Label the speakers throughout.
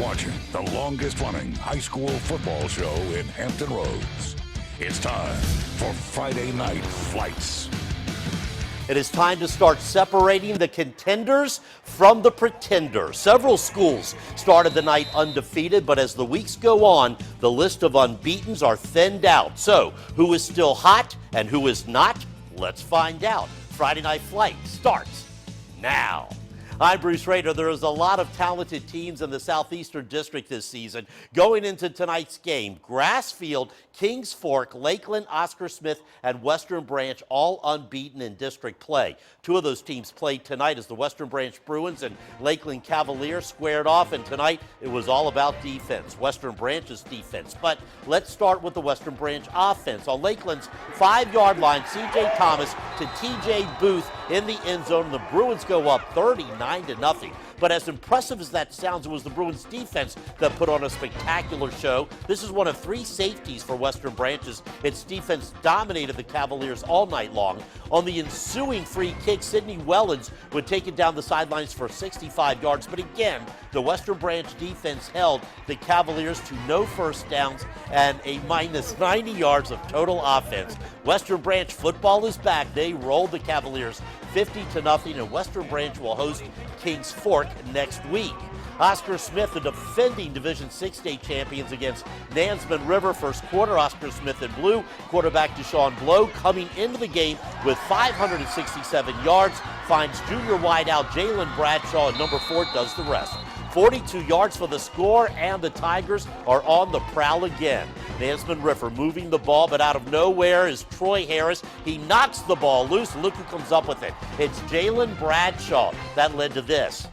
Speaker 1: watching the longest-running high school football show in Hampton Roads. It's time for Friday Night Flights.
Speaker 2: It is time to start separating the contenders from the pretenders. Several schools started the night undefeated, but as the weeks go on, the list of unbeatens are thinned out. So, who is still hot and who is not? Let's find out. Friday Night Flight starts now. I'm Bruce Rader. There is a lot of talented teams in the Southeastern District this season. Going into tonight's game, Grassfield, Kings Fork, Lakeland, Oscar Smith, and Western Branch all unbeaten in district play. Two of those teams played tonight as the Western Branch Bruins and Lakeland Cavaliers squared off, and tonight it was all about defense, Western Branch's defense. But let's start with the Western Branch offense. On Lakeland's 5-yard line, C.J. Thomas to T.J. Booth in the end zone, and the Bruins go up 39-0. But as impressive as that sounds, it was the Bruins defense that put on a spectacular show. This is one of 3 safeties for Western Branches. Its defense dominated the Cavaliers all night long. On the ensuing free kick, Sidney Wellens would take it down the sidelines for 65 yards. But again, the Western Branch defense held the Cavaliers to no first downs and a minus 90 yards of total offense. Western Branch football is back. They rolled the Cavaliers 50-0, and Western Branch will host Kings Fork next week. Oscar Smith, the defending Division 6 state champions, against Nansemond River. First quarter, Oscar Smith in blue. Quarterback Deshaun Blow coming into the game with 567 yards. Finds junior wideout Jalen Bradshaw, and number 4 does the rest. 42 yards for the score, and the Tigers are on the prowl again. Nansemond River moving the ball, but out of nowhere is Troy Harris. He knocks the ball loose. Look who comes up with it. It's Jalen Bradshaw that led to this.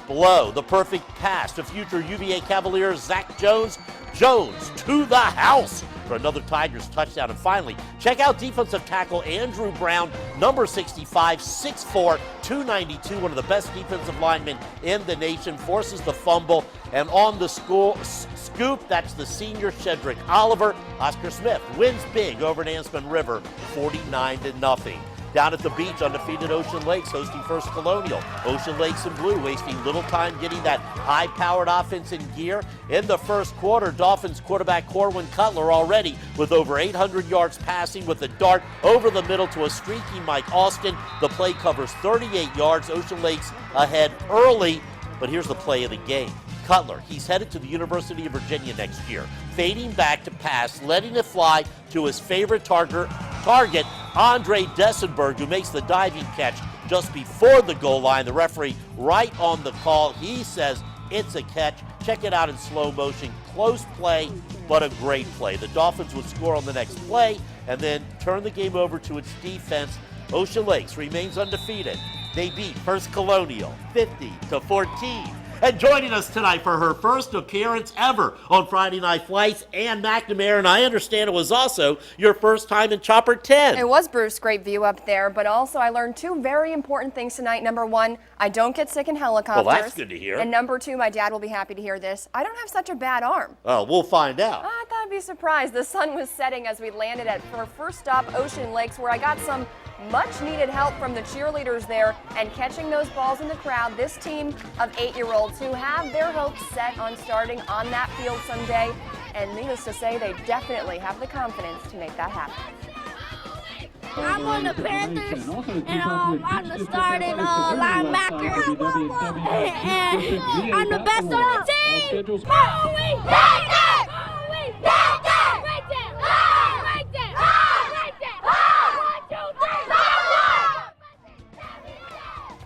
Speaker 2: Blow, the perfect pass to future UVA Cavalier Zach Jones. Jones to the house for another Tigers touchdown. And finally, check out defensive tackle Andrew Brown, number 65, 6'4", 292, one of the best defensive linemen in the nation, forces the fumble. And on the scoop, that's the senior Shedrick Oliver. Oscar Smith wins big over Nansemond River, 49-0. Down at the beach, undefeated Ocean Lakes hosting First Colonial. Ocean Lakes in blue, wasting little time getting that high-powered offense in gear. In the first quarter, Dolphins quarterback Corwin Cutler already with over 800 yards passing with a dart over the middle to a streaky Mike Austin. The play covers 38 yards. Ocean Lakes ahead early, but here's the play of the game. Cutler, he's headed to the University of Virginia next year. Fading back to pass, letting it fly to his favorite target, Andre Dessenberg, who makes the diving catch just before the goal line. The referee right on the call. He says it's a catch. Check it out in slow motion. Close play, but a great play. The Dolphins would score on the next play and then turn the game over to its defense. Ocean Lakes remains undefeated. They beat First Colonial 50-14. And joining us tonight for her first appearance ever on Friday Night Flights, Ann McNamara, and I understand it was also your first time in Chopper 10.
Speaker 3: It was, Bruce. Great view up there, but also I learned 2 very important things tonight. Number 1, I don't get sick in helicopters.
Speaker 2: Well, that's good to hear.
Speaker 3: And number 2, my dad will be happy to hear this, I don't have such a bad arm.
Speaker 2: Oh, we'll find out.
Speaker 3: I thought I'd be surprised. The sun was setting as we landed at our first stop, Ocean Lakes, where I got some much-needed help from the cheerleaders there and catching those balls in the crowd. This team of 8-year-olds who have their hopes set on starting on that field someday, and needless to say, they definitely have the confidence to make that happen.
Speaker 4: I'm on the Panthers, and I'm the starting linebacker, and I'm the best on the team.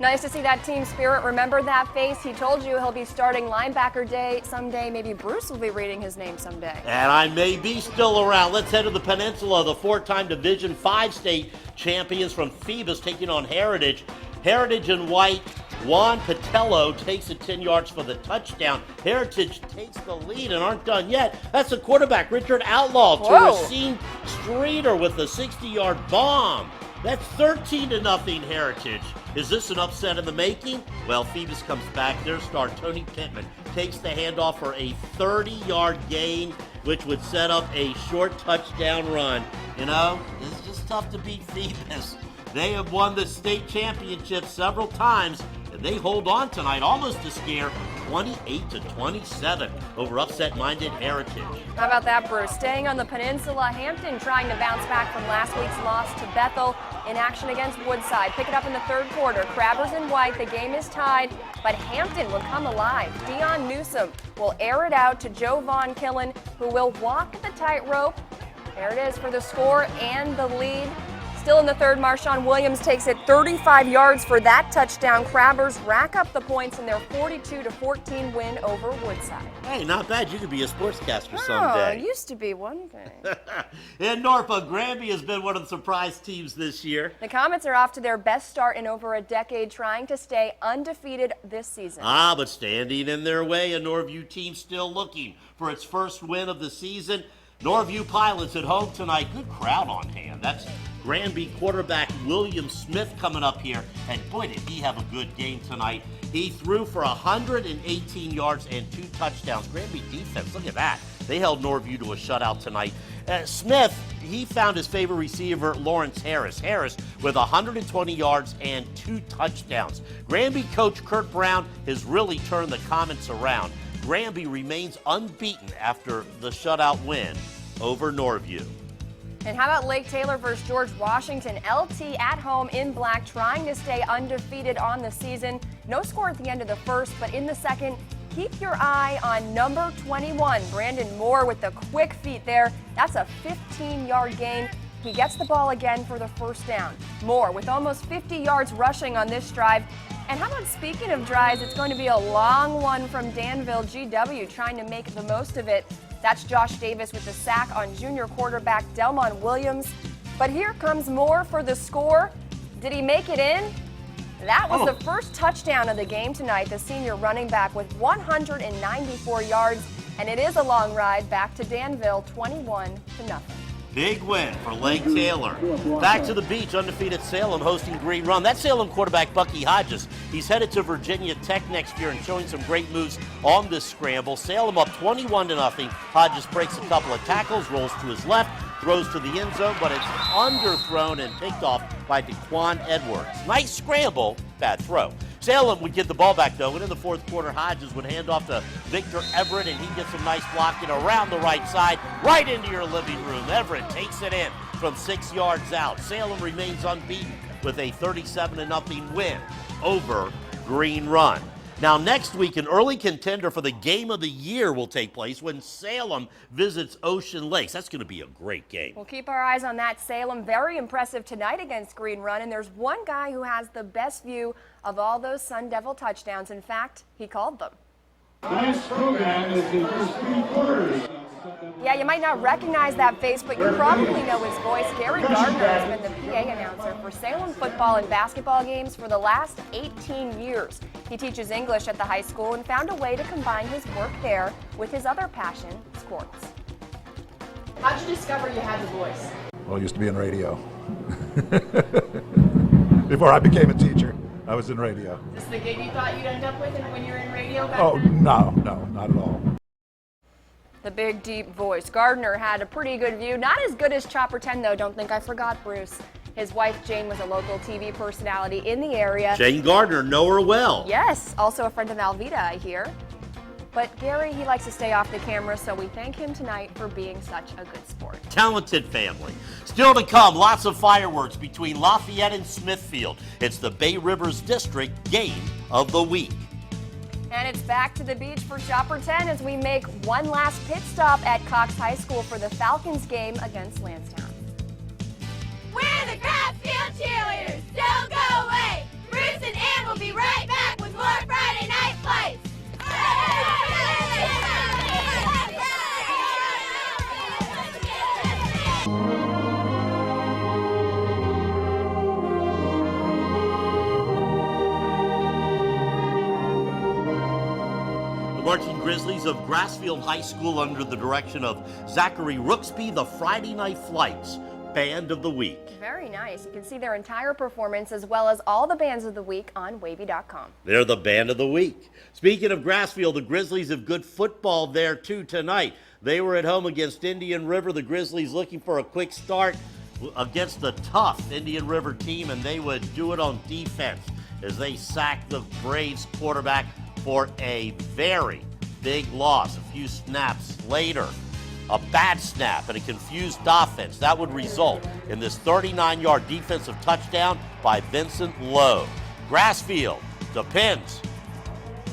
Speaker 3: Nice to see that team spirit. Remember that face? He told you he'll be starting linebacker day someday. Maybe Bruce will be reading his name someday.
Speaker 2: And I may be still around. Let's head to the peninsula. The 4-time Division 5 state champions from Phoebus taking on Heritage. Heritage in white. Juan Patello takes it 10 yards for the touchdown. Heritage takes the lead and aren't done yet. That's the quarterback, Richard Outlaw, to Racine Streeter with a 60-yard bomb. That's 13-0 Heritage. Is this an upset in the making? Well, Phoebus comes back. Their star, Tony Pittman, takes the handoff for a 30-yard gain, which would set up a short touchdown run. You know, it's just tough to beat Phoebus. They have won the state championship several times, and they hold on tonight almost to scare 28-27 over upset-minded Heritage.
Speaker 3: How about that, Bruce? Staying on the peninsula, Hampton trying to bounce back from last week's loss to Bethel in action against Woodside. Pick it up in the third quarter. Crabbers in white. The game is tied, but Hampton will come alive. Dion Newsom will air it out to Joe Von Killen, who will walk the tightrope. There it is for the score and the lead. Still in the third, Marshawn Williams takes it 35 yards for that touchdown. Crabbers rack up the points in their 42-14 win over Woodside.
Speaker 2: Hey, not bad. You could be a sportscaster
Speaker 3: Oh,
Speaker 2: someday.
Speaker 3: it used to be one thing.
Speaker 2: In Norfolk, Granby has been one of the surprise teams this year.
Speaker 3: The Comets are off to their best start in over a decade, trying to stay undefeated this season.
Speaker 2: But standing in their way, a Norview team still looking for its first win of the season. Norview Pilots at home tonight. Good crowd on hand. That's Granby quarterback William Smith coming up here. And boy, did he have a good game tonight. He threw for 118 yards and 2 touchdowns. Granby defense, look at that. They held Norview to a shutout tonight. Smith, he found his favorite receiver, Lawrence Harris. Harris with 120 yards and 2 touchdowns. Granby coach Kurt Brown has really turned the Comets around. Granby remains unbeaten after the shutout win over Norview.
Speaker 3: And how about Lake Taylor versus George Washington? LT at home in black, trying to stay undefeated on the season. No score at the end of the first, but in the second, keep your eye on number 21, Brandon Moore, with the quick feet there. That's a 15-yard gain. He gets the ball again for the first down. Moore with almost 50 yards rushing on this drive. And how about, speaking of drives, it's going to be a long one from Danville GW, trying to make the most of it. That's Josh Davis with the sack on junior quarterback Delmon Williams. But here comes Moore for the score. Did he make it in? That was the first touchdown of the game tonight, the senior running back with 194 yards. And it is a long ride back to Danville, 21-0.
Speaker 2: Big win for Lake Taylor. Back to the beach, undefeated Salem hosting Green Run. That's Salem quarterback Bucky Hodges. He's headed to Virginia Tech next year and showing some great moves on this scramble. Salem up 21-0. Hodges breaks a couple of tackles, rolls to his left, throws to the end zone, but it's underthrown and picked off by DeQuan Edwards. Nice scramble, bad throw. Salem would get the ball back, though, and in the fourth quarter, Hodges would hand off to Victor Everett, and he gets some nice blocking around the right side, right into your living room. Everett takes it in from 6 yards out. Salem remains unbeaten with a 37-0 win over Green Run. Now, next week, an early contender for the game of the year will take place when Salem visits Ocean Lakes. That's going to be a great game.
Speaker 3: We'll keep our eyes on that. Salem, very impressive tonight against Green Run, and there's one guy who has the best view of all those Sun Devil touchdowns. In fact, he called them.
Speaker 5: Nice program is the first 3 quarters.
Speaker 3: Yeah, you might not recognize that face, but you probably know his voice. Gary Gardner has been the PA announcer for Salem football and basketball games for the last 18 years. He teaches English at the high school and found a way to combine his work there with his other passion, sports. How'd you discover you had the voice?
Speaker 6: Well, I used to be in radio. Before I became a teacher, I was in radio.
Speaker 3: Is this the gig you thought you'd end up with when you were in radio back
Speaker 6: Oh,
Speaker 3: then?
Speaker 6: no, not at all.
Speaker 3: The big, deep voice. Gardner had a pretty good view. Not as good as Chopper 10, though. Don't think I forgot Bruce. His wife, Jane, was a local TV personality in the area.
Speaker 2: Jane Gardner, know her well.
Speaker 3: Yes, also a friend of Alvita, I hear. But Gary, he likes to stay off the camera, so we thank him tonight for being such a good sport.
Speaker 2: Talented family. Still to come, lots of fireworks between Lafayette and Smithfield. It's the Bay Rivers District Game of the Week.
Speaker 3: And it's back to the beach for Chopper 10 as we make one last pit stop at Cox High School for the Falcons game against Lansdowne.
Speaker 4: We're the Craftsfield cheerleaders. Don't go away. Bruce and Ann will be right back with more Friday Night Fights.
Speaker 2: The Marching Grizzlies of Grassfield High School, under the direction of Zachary Rooksby, the Friday Night Flights Band of the Week.
Speaker 3: Very nice. You can see their entire performance as well as all the bands of the week on wavy.com.
Speaker 2: They're the Band of the Week. Speaking of Grassfield, the Grizzlies have good football there too tonight. They were at home against Indian River. The Grizzlies looking for a quick start against the tough Indian River team, and they would do it on defense. as they sack the Braves quarterback for a very big loss. A few snaps later, a bad snap and a confused offense. That would result in this 39-yard defensive touchdown by Vincent Lowe. Grassfield depends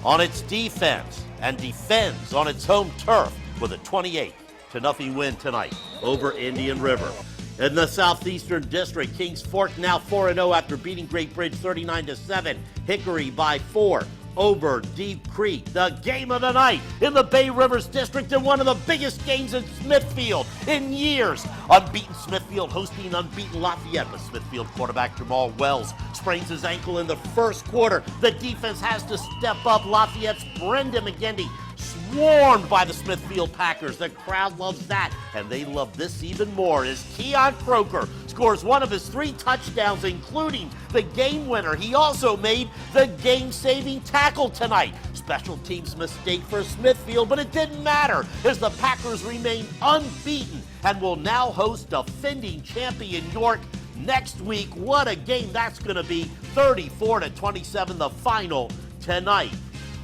Speaker 2: on its defense and defends on its home turf with a 28-0 win tonight over Indian River. In the Southeastern District, Kings Fork now 4-0 after beating Great Bridge 39-7. Hickory by 4 over Deep Creek. The game of the night in the Bay Rivers District and one of the biggest games in Smithfield in years. Unbeaten Smithfield hosting unbeaten Lafayette, but Smithfield quarterback Jamal Wells sprains his ankle in the first quarter. The defense has to step up. Lafayette's Brendan McGindy swarmed by the Smithfield Packers. The crowd loves that, and they love this even more as Keon Croker scores one of his 3 touchdowns, including the game winner. He also made the game-saving tackle tonight. Special teams mistake for Smithfield, but it didn't matter as the Packers remain unbeaten and will now host defending champion York next week. What a game that's going to be. 34-27 the final tonight.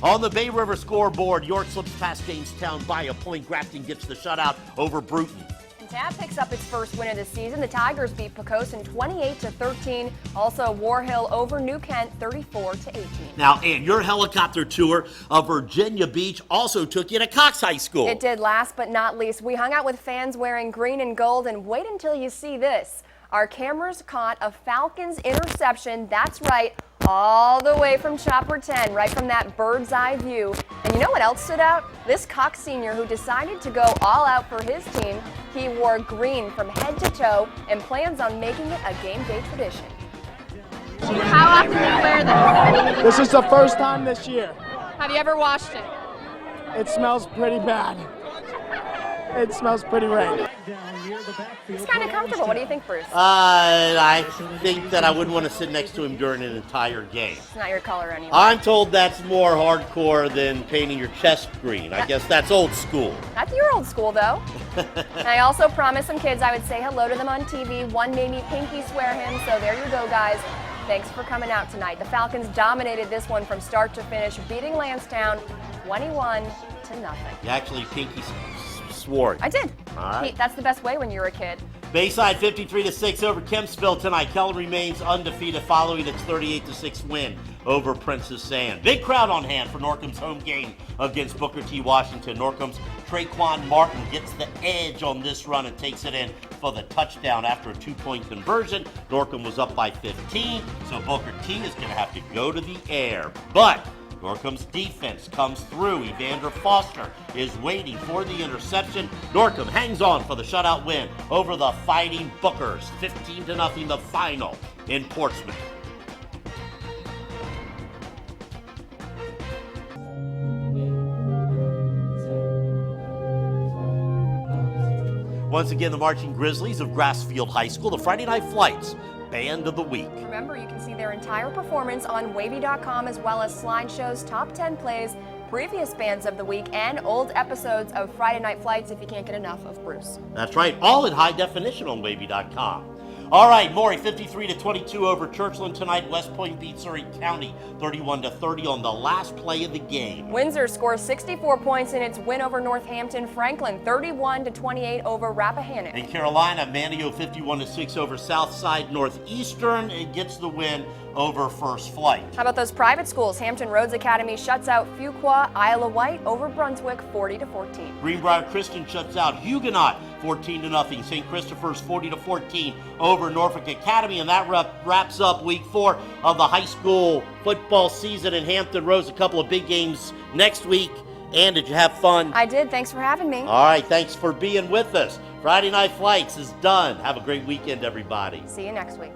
Speaker 2: On the Bay River scoreboard, York slips past Jamestown by a point. Grafton gets the shutout over Bruton.
Speaker 3: And Tabb picks up its first win of the season. The Tigers beat Poquoson 28-13. Also, War Hill over New Kent 34-18.
Speaker 2: Now, and your helicopter tour of Virginia Beach also took you to Cox High School.
Speaker 3: It did. Last but not least, we hung out with fans wearing green and gold, and wait until you see this. Our cameras caught a Falcons interception. That's right, all the way from Chopper 10, right from that bird's eye view. And you know what else stood out? This Cox senior who decided to go all out for his team. He wore green from head to toe and plans on making it a game day tradition.
Speaker 7: How often do you wear this?
Speaker 8: This is the first time this year.
Speaker 7: Have you ever washed it?
Speaker 8: It smells pretty bad. It smells pretty rank.
Speaker 3: It's kind of comfortable. What do you think, Bruce?
Speaker 2: I think that I wouldn't want to sit next to him during an entire game.
Speaker 3: It's not your color anymore.
Speaker 2: I'm told that's more hardcore than painting your chest green. I guess that's old school.
Speaker 3: That's your old school, though. And I also promised some kids I would say hello to them on TV. One made me pinky swear him, so there you go, guys. Thanks for coming out tonight. The Falcons dominated this one from start to finish, beating Lansdowne 21-0.
Speaker 2: You actually pinky swore.
Speaker 3: I did.
Speaker 2: All right.
Speaker 3: That's the best way when you're a kid.
Speaker 2: Bayside 53-6 over Kempsville tonight. Keller remains undefeated following its 38-6 win over Princess Anne. Big crowd on hand for Norcom's home game against Booker T. Washington. Norcom's Traquan Martin gets the edge on this run and takes it in for the touchdown after a 2-point conversion. Norcom was up by 15, so Booker T is going to have to go to the air. But Norcom's defense comes through. Evander Foster is waiting for the interception. Norcom hangs on for the shutout win over the Fighting Bookers. 15-0 the final in Portsmouth. Once again, the Marching Grizzlies of Grassfield High School, the Friday Night Flights Band of the Week.
Speaker 3: Remember, you can see their entire performance on wavy.com, as well as slideshows, top 10 plays, previous bands of the week, and old episodes of Friday Night Flights if you can't get enough of Bruce.
Speaker 2: That's right, all in high definition on wavy.com. All right, Maury, 53-22 over Churchland tonight. West Point beat Surrey County 31-30 on the last play of the game.
Speaker 3: Windsor scores 64 points in its win over Northampton. Franklin 31-28 over Rappahannock.
Speaker 2: In Carolina, Manio 51-6 over Southside Northeastern. It gets the win over First Flight.
Speaker 3: How about those private schools? Hampton Roads Academy shuts out Fuqua. Isle of Wight over Brunswick 40-14.
Speaker 2: Greenbrier Christian shuts out Huguenot 14-0. St. Christopher's 40-14 over Norfolk Academy, and that wraps up week 4 of the high school football season in Hampton Roads. A couple of big games next week. And did you have fun?
Speaker 3: I did. Thanks for having me.
Speaker 2: All right. Thanks for being with us. Friday Night Flights is done. Have a great weekend, everybody.
Speaker 3: See you next week.